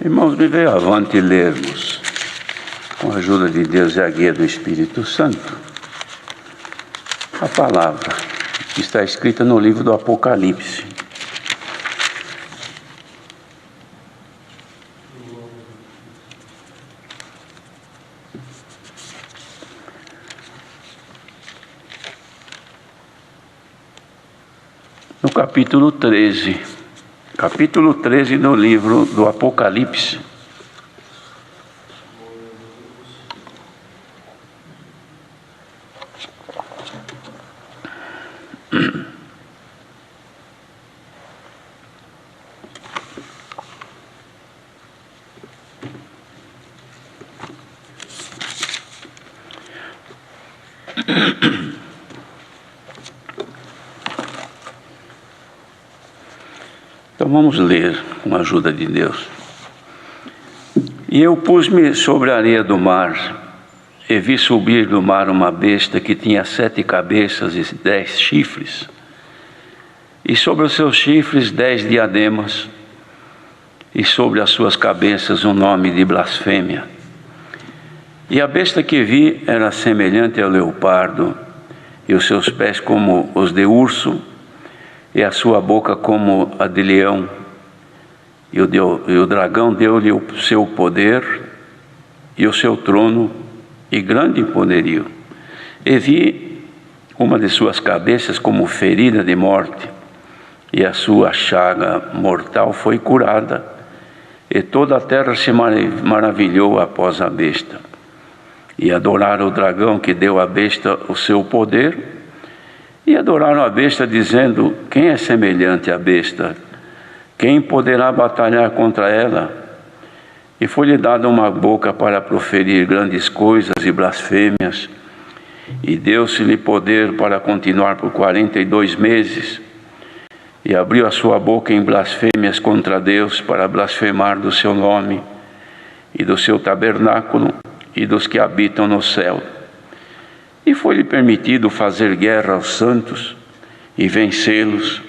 Irmãos, me veio avante lermos, com a ajuda de Deus e a guia do Espírito Santo, a palavra que está escrita no livro do Apocalipse. No capítulo 13 do livro do Apocalipse. Então vamos ler com a ajuda de Deus. E eu pus-me sobre a areia do mar, e vi subir do mar uma besta que tinha 7 cabeças e 10 chifres, e sobre os seus chifres 10 diademas, e sobre as suas cabeças um nome de blasfêmia. E a besta que vi era semelhante ao leopardo, e os seus pés como os de urso, e a sua boca como a de leão. E o dragão deu-lhe o seu poder e o seu trono e grande poderio. E vi uma de suas cabeças como ferida de morte, e a sua chaga mortal foi curada, e toda a terra se maravilhou após a besta. E adoraram o dragão que deu à besta o seu poder, e adoraram a besta, dizendo: quem é semelhante à besta? Quem poderá batalhar contra ela? E foi-lhe dada uma boca para proferir grandes coisas e blasfêmias, e deu-se-lhe poder para continuar por 42 meses, e abriu a sua boca em blasfêmias contra Deus, para blasfemar do seu nome, e do seu tabernáculo, e dos que habitam no céu. E foi-lhe permitido fazer guerra aos santos e vencê-los,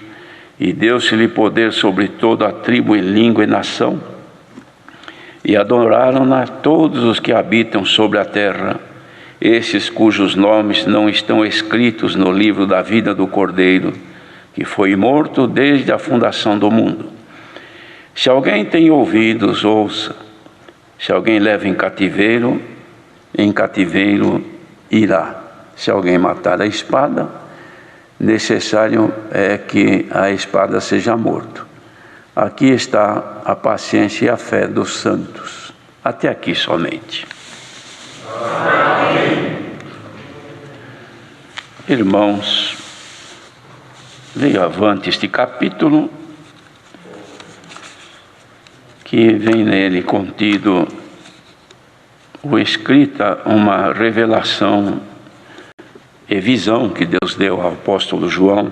e deu-se-lhe poder sobre toda a tribo e língua e nação. E adoraram-na todos os que habitam sobre a terra, esses cujos nomes não estão escritos no livro da vida do Cordeiro, que foi morto desde a fundação do mundo. Se alguém tem ouvidos, ouça. Se alguém leva em cativeiro irá. Se alguém matar a espada, necessário é que a espada seja morto. Aqui está a paciência e a fé dos santos. Até aqui somente. Amém. Irmãos, veio avante este capítulo, que vem nele contido ou escrita uma revelação e visão que Deus deu ao apóstolo João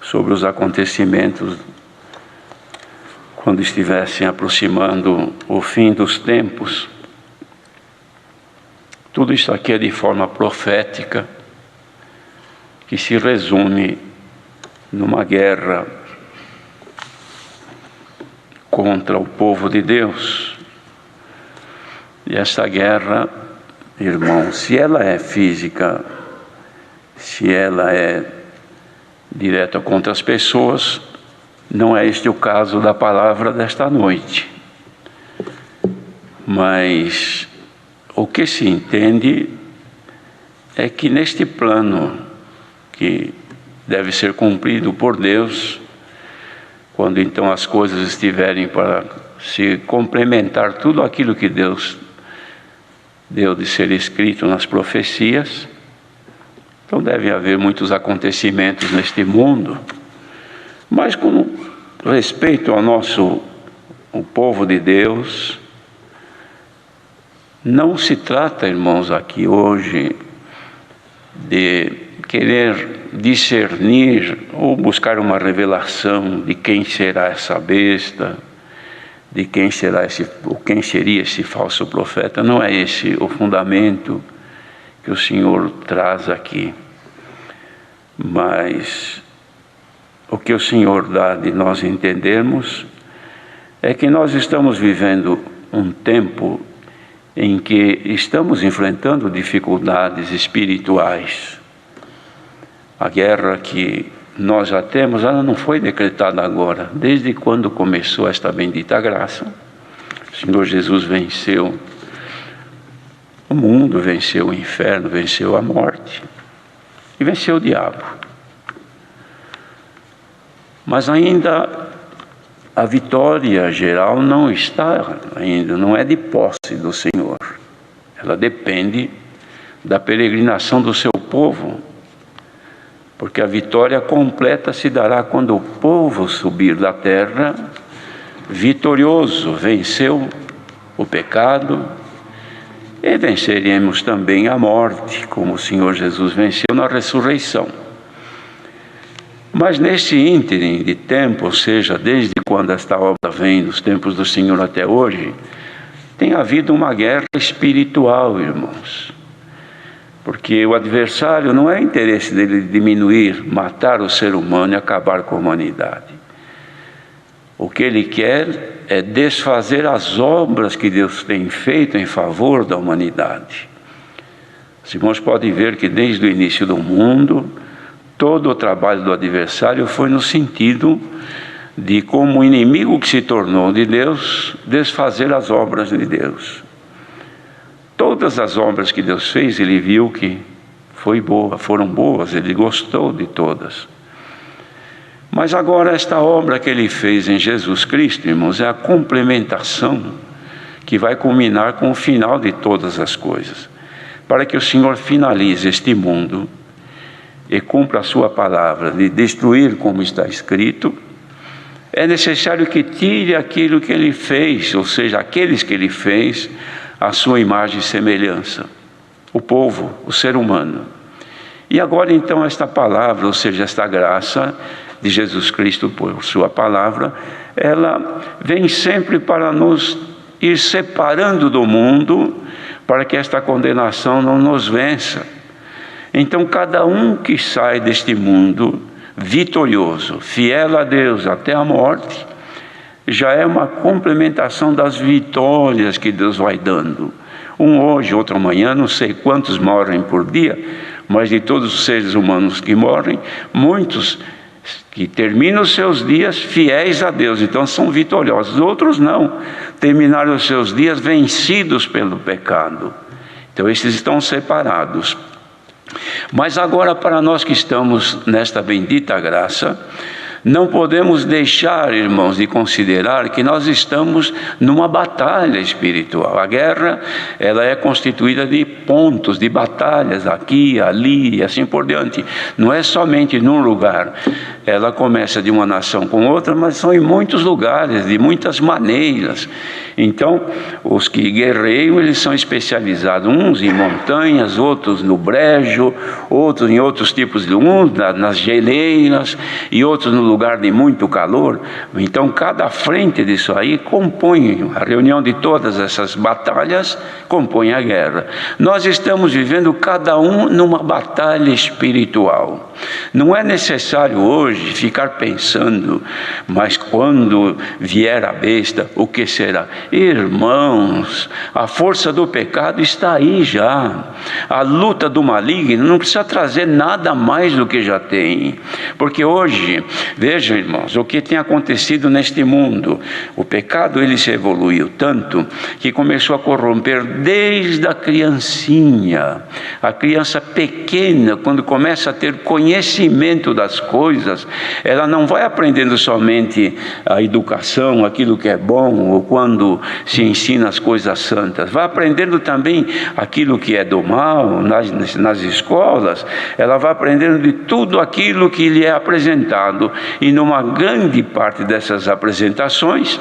sobre os acontecimentos quando estivessem aproximando o fim dos tempos. Tudo isso aqui é de forma profética, que se resume numa guerra contra o povo de Deus. E essa guerra, irmão, se ela é física, se ela é direta contra as pessoas, não é este o caso da palavra desta noite. Mas o que se entende é que neste plano que deve ser cumprido por Deus, quando então as coisas estiverem para se complementar tudo aquilo que Deus deu de ser escrito nas profecias, então deve haver muitos acontecimentos neste mundo, mas com respeito ao o povo de Deus, Não se trata, irmãos, aqui hoje de querer discernir ou buscar uma revelação de quem será essa besta, de quem será quem seria esse falso profeta. Não é esse o fundamento que o Senhor traz aqui. Mas o que o Senhor dá de nós entendermos é que nós estamos vivendo um tempo em que estamos enfrentando dificuldades espirituais. A guerra que nós já temos, ela não foi decretada agora. Desde quando começou esta bendita graça, o Senhor Jesus venceu o mundo, venceu o inferno, venceu a morte e venceu o diabo. Mas ainda a vitória geral não está ainda, não é de posse do Senhor. Ela depende da peregrinação do seu povo, porque a vitória completa se dará quando o povo subir da terra vitorioso, venceu o pecado, e venceremos também a morte, como o Senhor Jesus venceu na ressurreição. Mas nesse ínterim de tempo, ou seja, desde quando esta obra vem, dos tempos do Senhor até hoje, tem havido uma guerra espiritual, irmãos. Porque o adversário não é interesse dele diminuir, matar o ser humano e acabar com a humanidade. O que ele quer é desfazer as obras que Deus tem feito em favor da humanidade. Os irmãos podem ver que desde o início do mundo, todo o trabalho do adversário foi no sentido de, como inimigo que se tornou de Deus, desfazer as obras de Deus. Todas as obras que Deus fez, ele viu que foram boas, ele gostou de todas. Mas agora esta obra que ele fez em Jesus Cristo, irmãos, é a complementação que vai culminar com o final de todas as coisas. Para que o Senhor finalize este mundo e cumpra a sua palavra de destruir, como está escrito, é necessário que tire aquilo que ele fez, ou seja, aqueles que ele fez, a sua imagem e semelhança, o povo, o ser humano. E agora então esta palavra, ou seja, esta graça de Jesus Cristo por sua palavra, ela vem sempre para nos ir separando do mundo, para que esta condenação não nos vença. Então cada um que sai deste mundo vitorioso, fiel a Deus até a morte, já é uma complementação das vitórias que Deus vai dando. Um hoje, outro amanhã, não sei quantos morrem por dia, mas de todos os seres humanos que morrem, muitos que terminam os seus dias fiéis a Deus, então são vitoriosos. Outros não, terminaram os seus dias vencidos pelo pecado. Então esses estão separados. Mas agora, para nós que estamos nesta bendita graça, não podemos deixar, irmãos, de considerar que nós estamos numa batalha espiritual. A guerra, ela é constituída de pontos, de batalhas aqui, ali e assim por diante. Não é somente num lugar. Ela começa de uma nação com outra, mas são em muitos lugares, de muitas maneiras. Então, os que guerreiam, eles são especializados, uns em montanhas, outros no brejo, outros em outros tipos de nas geleiras e outros no lugar de muito calor. Então cada frente disso aí compõe, a reunião de todas essas batalhas compõe a guerra. Nós estamos vivendo cada um numa batalha espiritual. Não é necessário hoje ficar pensando, mas quando vier a besta, o que será? Irmãos, a força do pecado está aí já. A luta do maligno não precisa trazer nada mais do que já tem. Porque hoje, vejam, irmãos, o que tem acontecido neste mundo. O pecado, ele se evoluiu tanto que começou a corromper desde a criancinha. A criança pequena, quando começa a ter conhecimento das coisas, ela não vai aprendendo somente a educação, aquilo que é bom, ou quando se ensina as coisas santas. Vai aprendendo também aquilo que é do mal, nas escolas. Ela vai aprendendo de tudo aquilo que lhe é apresentado. e numa grande parte dessas apresentações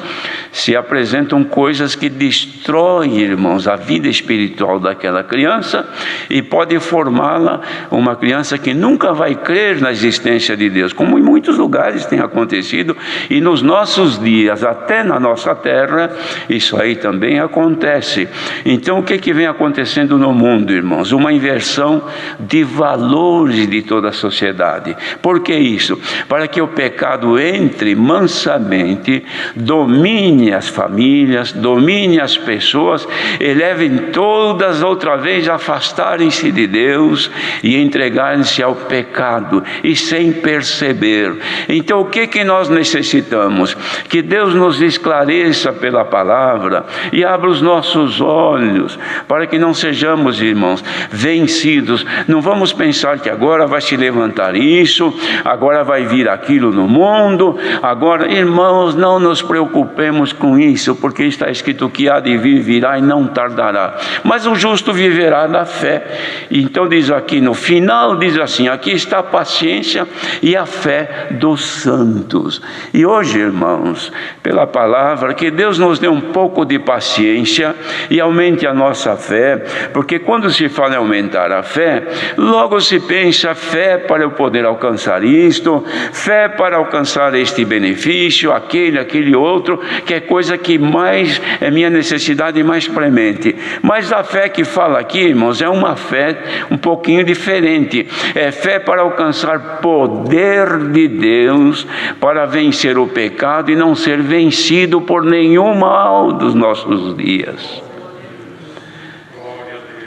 se apresentam coisas que destroem, irmãos, a vida espiritual daquela criança e pode formá-la uma criança que nunca vai crer na existência de Deus, como em muitos lugares tem acontecido, e nos nossos dias, até na nossa terra, isso aí também acontece. Então o que vem acontecendo no mundo, irmãos? Uma inversão de valores de toda a sociedade. Por que isso? Para que o pecado entre mansamente, domine as famílias, domine as pessoas, e levem todas outra vez a afastarem-se de Deus e entregarem-se ao pecado, e sem perceber. Então o que nós necessitamos? Que Deus nos esclareça pela palavra e abra os nossos olhos, para que não sejamos, irmãos, vencidos. Não vamos pensar que agora vai se levantar isso, agora vai vir aquilo no mundo, agora, irmãos, não nos preocupemos com isso, porque está escrito que há de vir, virá e não tardará. Mas o justo viverá da fé. Então diz aqui no final, diz assim: aqui está a paciência e a fé dos santos. E hoje, irmãos, pela palavra, que Deus nos dê um pouco de paciência e aumente a nossa fé, porque quando se fala em aumentar a fé, logo se pensa fé para eu poder alcançar isto, fé para alcançar este benefício, aquele outro, que é coisa que mais é minha necessidade mais premente. Mas a fé que fala aqui, irmãos, é uma fé um pouquinho diferente. É fé para alcançar poder de Deus, para vencer o pecado e não ser vencido por nenhum mal dos nossos dias.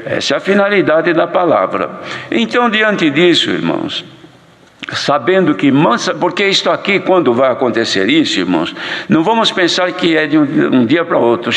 Essa é a finalidade da palavra. Então, diante disso, irmãos, sabendo que porque isto aqui, quando vai acontecer isso, irmãos, não vamos pensar que é de um dia para outro.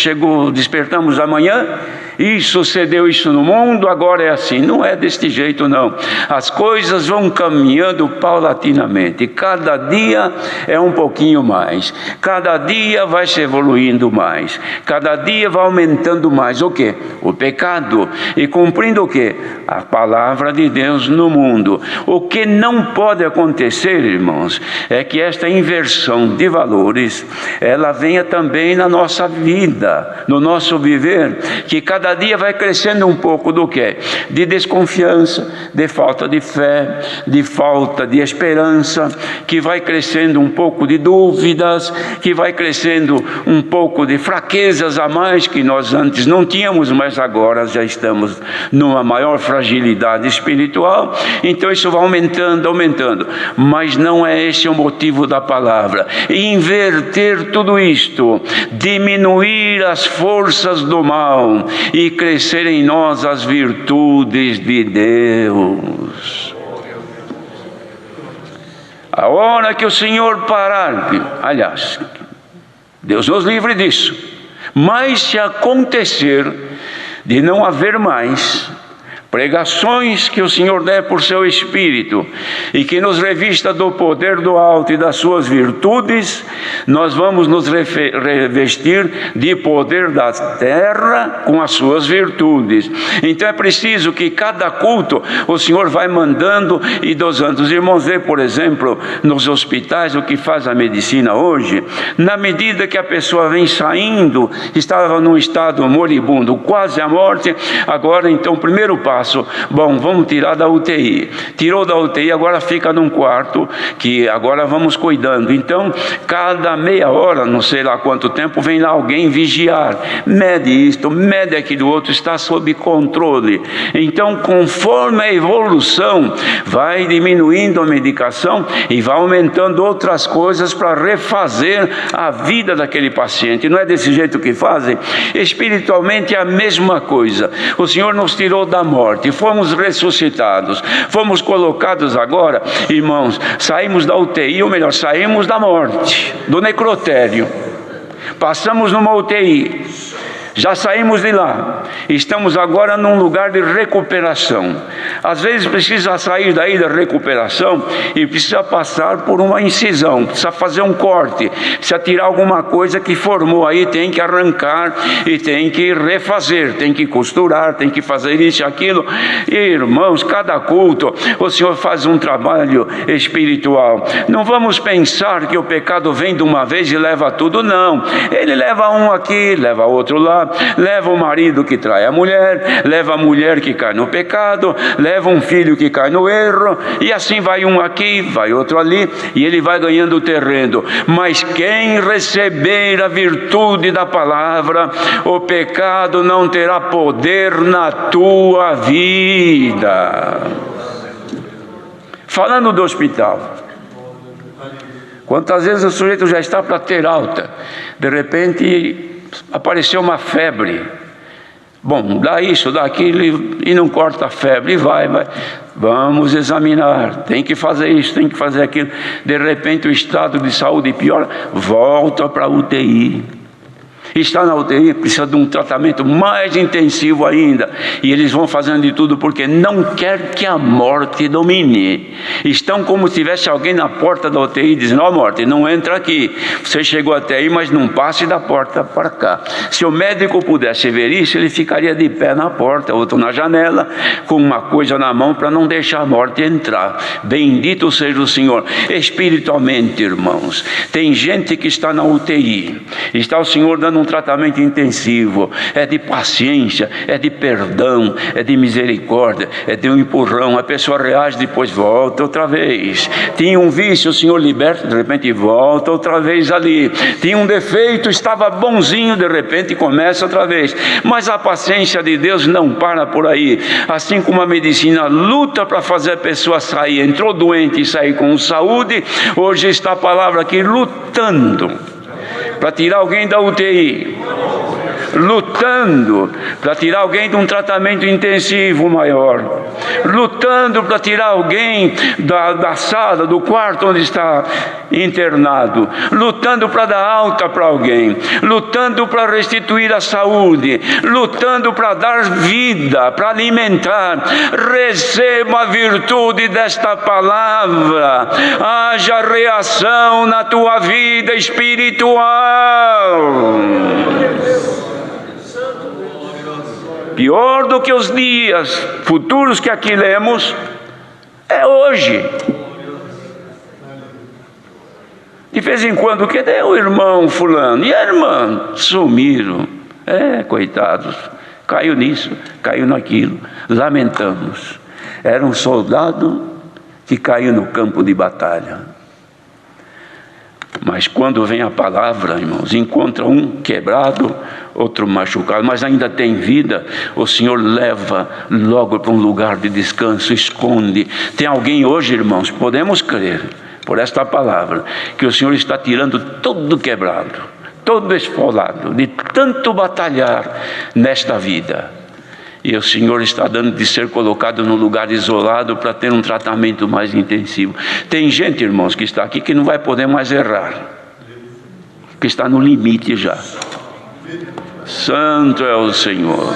Despertamos amanhã e sucedeu isso no mundo, agora é assim. Não é deste jeito, não. As coisas vão caminhando paulatinamente, cada dia é um pouquinho mais, cada dia vai se evoluindo mais, cada dia vai aumentando mais o quê? O pecado, e cumprindo o quê? A palavra de Deus no mundo. O que não pode acontecer, irmãos, é que esta inversão de valores, ela venha também na nossa vida, no nosso viver, que cada dia vai crescendo um pouco do quê? De desconfiança, de falta de fé, de falta de esperança, que vai crescendo um pouco de dúvidas, que vai crescendo um pouco de fraquezas a mais que nós antes não tínhamos, mas agora já estamos numa maior fragilidade espiritual. Então isso vai aumentando, mas não é esse o motivo da palavra. Inverter tudo isto, diminuir as forças do mal e crescer em nós as virtudes de Deus. A hora que o Senhor parar, aliás, Deus nos livre disso, mas se acontecer de não haver mais pregações que o Senhor der por seu Espírito e que nos revista do poder do alto e das suas virtudes, nós vamos nos revestir de poder da terra com as suas virtudes. Então é preciso que cada culto o Senhor vai mandando e dosando. Os irmãos vê, por exemplo, nos hospitais o que faz a medicina hoje. Na medida que a pessoa vem saindo, estava num estado moribundo, quase à morte, agora então o primeiro passo, bom, vamos tirar da UTI. Tirou da UTI, agora fica num quarto que agora vamos cuidando. Então, cada meia hora, não sei lá quanto tempo, vem lá alguém vigiar. Mede isto, mede aquilo outro, está sob controle. Então, conforme a evolução, vai diminuindo a medicação e vai aumentando outras coisas para refazer a vida daquele paciente. Não é desse jeito que fazem? Espiritualmente é a mesma coisa. O Senhor nos tirou da morte, fomos ressuscitados, fomos colocados agora, irmãos, saímos da UTI, ou melhor, saímos da morte, do necrotério, passamos numa UTI, Já saímos de lá, estamos agora num lugar de recuperação. Às vezes precisa sair daí da recuperação e precisa passar por uma incisão, precisa fazer um corte, precisa tirar alguma coisa que formou aí, tem que arrancar e tem que refazer, tem que costurar, tem que fazer isso e aquilo. E, irmãos, cada culto o Senhor faz um trabalho espiritual. Não vamos pensar que o pecado vem de uma vez e leva tudo, não. Ele leva um aqui, leva outro lá, leva o marido que trai a mulher, leva a mulher que cai no pecado, leva um filho que cai no erro, e assim vai um aqui, vai outro ali, e ele vai ganhando terreno. Mas quem receber a virtude da palavra, o pecado não terá poder na tua vida. Falando do hospital, quantas vezes o sujeito já está para ter alta, de repente apareceu uma febre, bom, dá isso, dá aquilo, e não corta a febre, e vai, vamos examinar, tem que fazer isso, tem que fazer aquilo. De repente o estado de saúde piora, volta para a UTI. Está na UTI, precisa de um tratamento mais intensivo ainda, e eles vão fazendo de tudo porque não quer que a morte domine. Estão como se tivesse alguém na porta da UTI dizendo: ó, morte, não entra aqui, você chegou até aí, mas não passe da porta para cá. Se o médico pudesse ver isso, ele ficaria de pé na porta, outro na janela, com uma coisa na mão para não deixar a morte entrar. Bendito seja o Senhor. Espiritualmente, irmãos, tem gente que está na UTI, está o Senhor dando um tratamento intensivo, é de paciência, é de perdão, é de misericórdia, é de um empurrão. A pessoa reage, depois volta outra vez. Tinha um vício, o Senhor liberta, de repente volta outra vez ali. Tinha um defeito, estava bonzinho, de repente começa outra vez. Mas a paciência de Deus não para por aí. Assim como a medicina luta para fazer a pessoa sair, entrou doente e sair com saúde, hoje está a palavra aqui lutando para tirar alguém da UTI, lutando para tirar alguém de um tratamento intensivo maior, lutando para tirar alguém da sala, do quarto onde está internado, lutando para dar alta para alguém, lutando para restituir a saúde, lutando para dar vida, para alimentar. Receba a virtude desta palavra, haja reação na tua vida espiritual. Pior do que os dias futuros que aqui lemos é hoje. De vez em quando, cadê o irmão fulano? E a irmã? Sumiram. Coitados, caiu nisso, caiu naquilo. Lamentamos. Era um soldado que caiu no campo de batalha. Mas quando vem a palavra, irmãos, encontra um quebrado, outro machucado, mas ainda tem vida, o Senhor leva logo para um lugar de descanso, esconde. Tem alguém hoje, irmãos, podemos crer, por esta palavra, que o Senhor está tirando todo quebrado, todo esfolado, de tanto batalhar nesta vida. E o Senhor está dando de ser colocado num lugar isolado para ter um tratamento mais intensivo. Tem gente, irmãos, que está aqui que não vai poder mais errar, que está no limite já. Santo é o Senhor.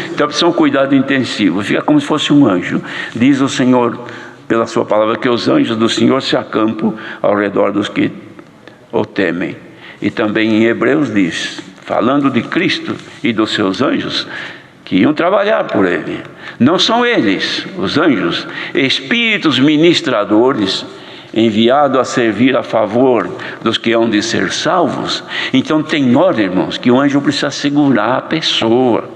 Então precisa um cuidado intensivo. Fica como se fosse um anjo. Diz o Senhor, pela sua palavra, que os anjos do Senhor se acampam ao redor dos que o temem. E também em Hebreus diz, falando de Cristo e dos seus anjos, que iam trabalhar por ele. Não são eles, os anjos, espíritos ministradores, enviados a servir a favor dos que hão de ser salvos. Então tem hora, irmãos, que o anjo precisa segurar a pessoa,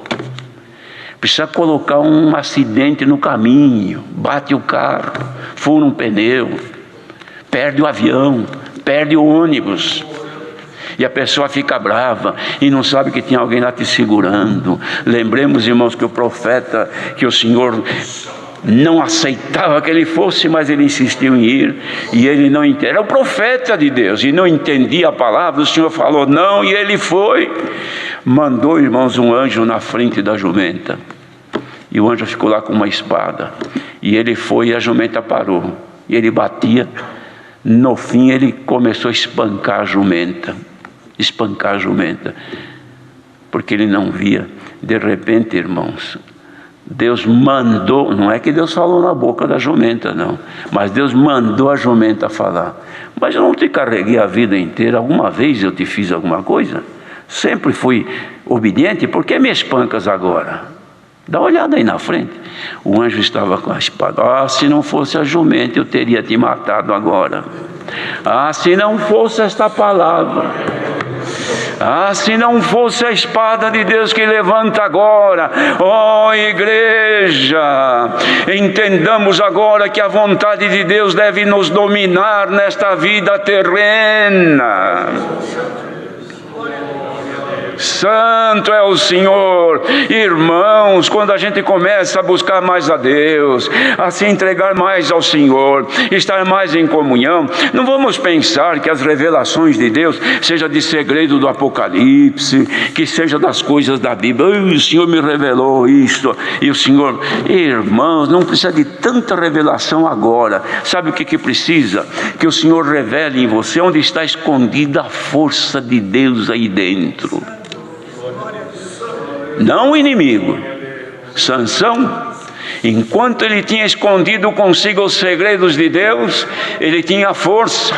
precisa colocar um acidente no caminho, bate o carro, fura um pneu, perde o avião, perde o ônibus. E a pessoa fica brava e não sabe que tem alguém lá te segurando. Lembremos, irmãos, que o profeta, que o Senhor não aceitava que ele fosse, mas ele insistiu em ir, e ele não entendia. Era o profeta de Deus e não entendia a palavra. O Senhor falou não, e ele foi. Mandou, irmãos, um anjo na frente da jumenta, e o anjo ficou lá com uma espada, e ele foi e a jumenta parou, e ele batia. No fim ele começou a espancar a jumenta. porque ele não via. De repente, irmãos, Deus mandou, não é que Deus falou na boca da jumenta, não, mas Deus mandou a jumenta falar. Mas eu não te carreguei a vida inteira, alguma vez eu te fiz alguma coisa? Sempre fui obediente, por que me espancas agora? Dá uma olhada aí na frente. O anjo estava com a espada. Ah, se não fosse a jumenta, eu teria te matado agora. Ah, se não fosse esta palavra. Ah, se não fosse a espada de Deus que levanta agora. Ó igreja, entendamos agora que a vontade de Deus deve nos dominar nesta vida terrena. Santo é o Senhor. Irmãos, quando a gente começa a buscar mais a Deus, a se entregar mais ao Senhor, estar mais em comunhão, não vamos pensar que as revelações de Deus seja de segredo do Apocalipse, que seja das coisas da Bíblia. O Senhor me revelou isto, e o Senhor, irmãos, não precisa de tanta revelação agora. Sabe o que precisa? Que o Senhor revele em você onde está escondida a força de Deus aí dentro. Não o inimigo. Sansão, enquanto ele tinha escondido consigo os segredos de Deus, ele tinha força,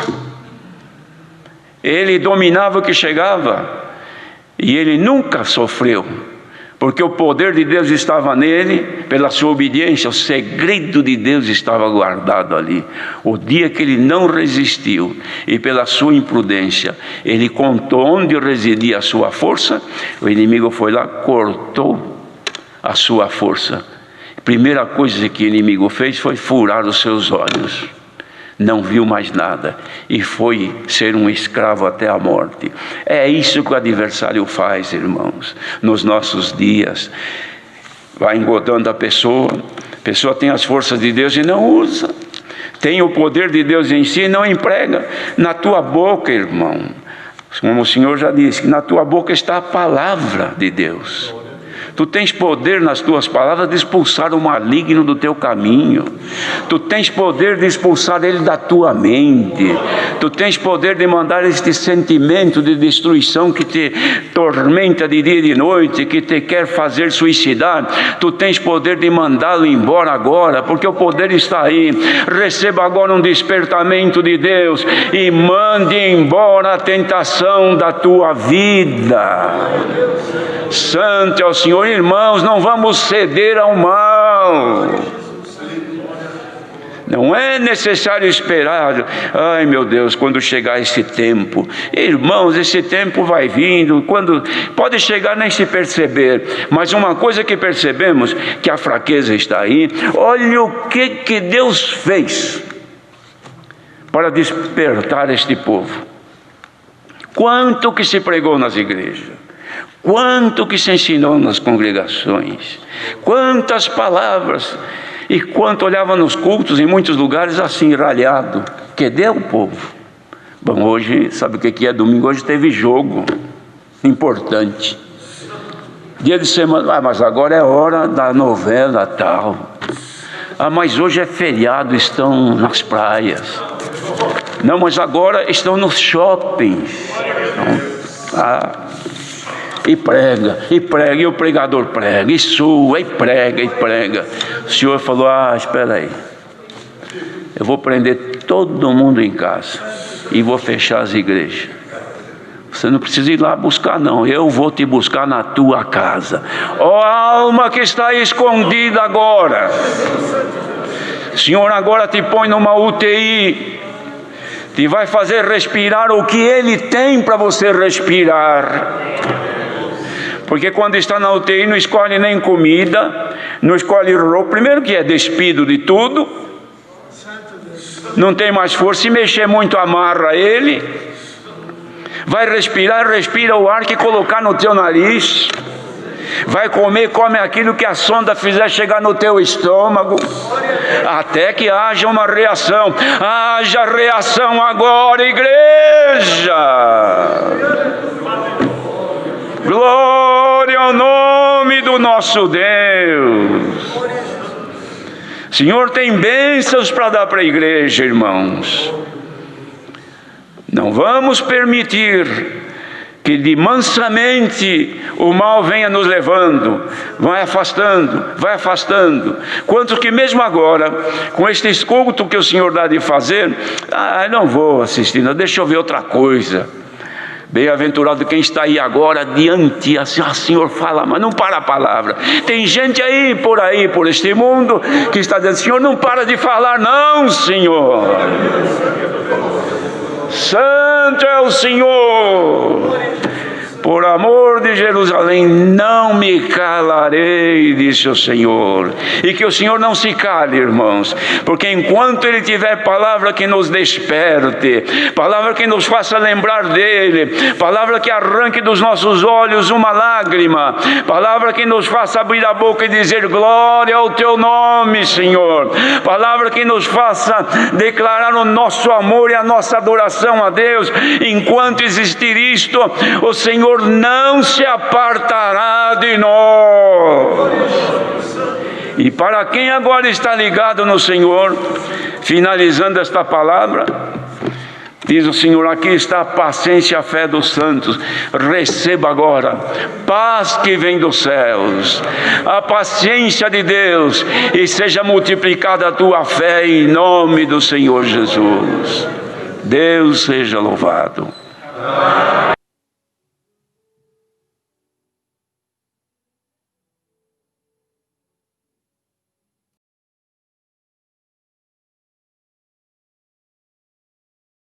ele dominava o que chegava, e ele nunca sofreu, porque o poder de Deus estava nele, pela sua obediência. O segredo de Deus estava guardado ali. O dia que ele não resistiu, e pela sua imprudência, ele contou onde residia a sua força, o inimigo foi lá, cortou a sua força. A primeira coisa que o inimigo fez foi furar os seus olhos. Não viu mais nada e foi ser um escravo até a morte. É isso que o adversário faz, irmãos, nos nossos dias. Vai engodando a pessoa tem as forças de Deus e não usa, tem o poder de Deus em si e não emprega. Na tua boca, irmão, como o Senhor já disse, que na tua boca está a palavra de Deus. Tu tens poder nas tuas palavras de expulsar o maligno do teu caminho. Tu tens poder de expulsar ele da tua mente. Tu tens poder de mandar este sentimento de destruição que te tormenta de dia e de noite, que te quer fazer suicidar. Tu tens poder de mandá-lo embora agora, porque o poder está aí. Receba agora um despertamento de Deus e mande embora a tentação da tua vida. Santo é o Senhor. Irmãos, não vamos ceder ao mal. Não é necessário esperar, ai meu Deus, quando chegar esse tempo. Irmãos, esse tempo vai vindo, quando pode chegar nem se perceber, mas uma coisa que percebemos, que a fraqueza está aí. Olha o que Deus fez para despertar este povo. Quanto que se pregou nas igrejas, quanto que se ensinou nas congregações, quantas palavras, e quanto olhava nos cultos, em muitos lugares assim, ralhado. Cadê o povo? Bom, hoje, sabe o que é domingo? Hoje teve jogo importante, dia de semana. Mas agora é hora da novela tal. Mas hoje é feriado, estão nas praias. Não, mas agora estão nos shoppings. E prega, e o pregador prega, e sua, e prega. O Senhor falou, espera aí, eu vou prender todo mundo em casa, e vou fechar as igrejas. Você não precisa ir lá buscar não, eu vou te buscar na tua casa. Ó alma que está escondida agora, o Senhor agora te põe numa UTI, te vai fazer respirar o que Ele tem para você respirar. Porque quando está na UTI não escolhe nem comida, não escolhe roupa. Primeiro que é despido de tudo, não tem mais força. Se mexer muito amarra ele. Vai respirar, respira o ar que colocar no teu nariz. Vai comer, come aquilo que a sonda fizer chegar no teu estômago, até que haja uma reação. Haja reação agora, igreja. Glória ao nome do nosso Deus. O Senhor tem bênçãos para dar para a igreja, irmãos. Não vamos permitir que de mansamente o mal venha nos levando, vai afastando. Quanto que mesmo agora, com este culto que o Senhor dá de fazer, não vou assistir, não, deixa eu ver outra coisa. Bem-aventurado quem está aí agora diante, assim, Senhor, fala, mas não para a palavra. Tem gente aí, por este mundo, que está dizendo, Senhor, não para de falar, não, Senhor. Santo é o Senhor. Por amor de Jerusalém, não me calarei, disse o Senhor. E que o Senhor não se cale, irmãos, porque enquanto Ele tiver palavra que nos desperte, palavra que nos faça lembrar dEle, palavra que arranque dos nossos olhos uma lágrima, palavra que nos faça abrir a boca e dizer glória ao Teu nome, Senhor, palavra que nos faça declarar o nosso amor e a nossa adoração a Deus, enquanto existir isto, o Senhor não se apartará de nós. E para quem agora está ligado no Senhor, finalizando esta palavra, diz o Senhor, aqui está a paciência e a fé dos santos. Receba agora paz que vem dos céus, a paciência de Deus, e seja multiplicada a tua fé em nome do Senhor Jesus. Deus seja louvado.